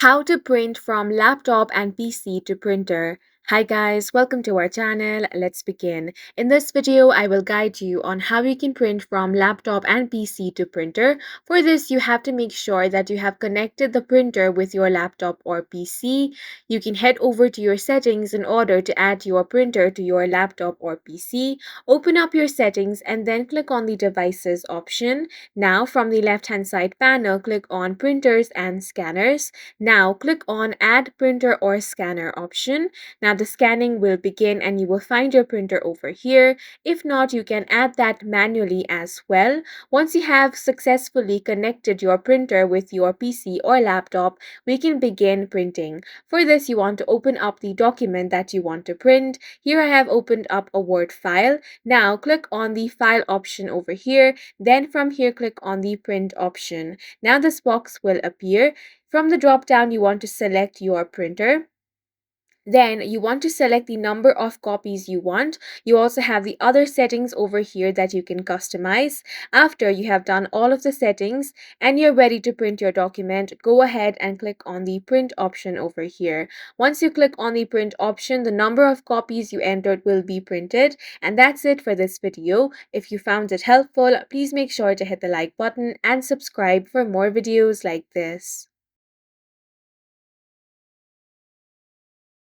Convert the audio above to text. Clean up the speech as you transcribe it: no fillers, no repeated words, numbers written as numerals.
How to print from laptop and PC to printer. Hi guys, welcome to our channel. Let's begin. In this video, I will guide you on how you can print from laptop and PC to printer. For this, you have to make sure that you have connected the printer with your laptop or PC. You can head over to your settings in order to add your printer to your laptop or PC. Open up your settings and then click on the devices option. Now, from the left hand side panel, click on printers and scanners. Now click on Add Printer or Scanner option. Now the scanning will begin and you will find your printer over here. If not, you can add that manually as well. Once you have successfully connected your printer with your PC or laptop, we can begin printing. For this, you want to open up the document that you want to print. Here I have opened up a Word file. Now click on the File option over here. Then from here, click on the Print option. Now this box will appear. From the drop down, you want to select your printer. Then you want to select the number of copies you want. You also have the other settings over here that you can customize. After you have done all of the settings and you're ready to print your document, go ahead and click on the print option over here. Once you click on the print option, the number of copies you entered will be printed. And that's it for this video. If you found it helpful, please make sure to hit the like button and subscribe for more videos like this.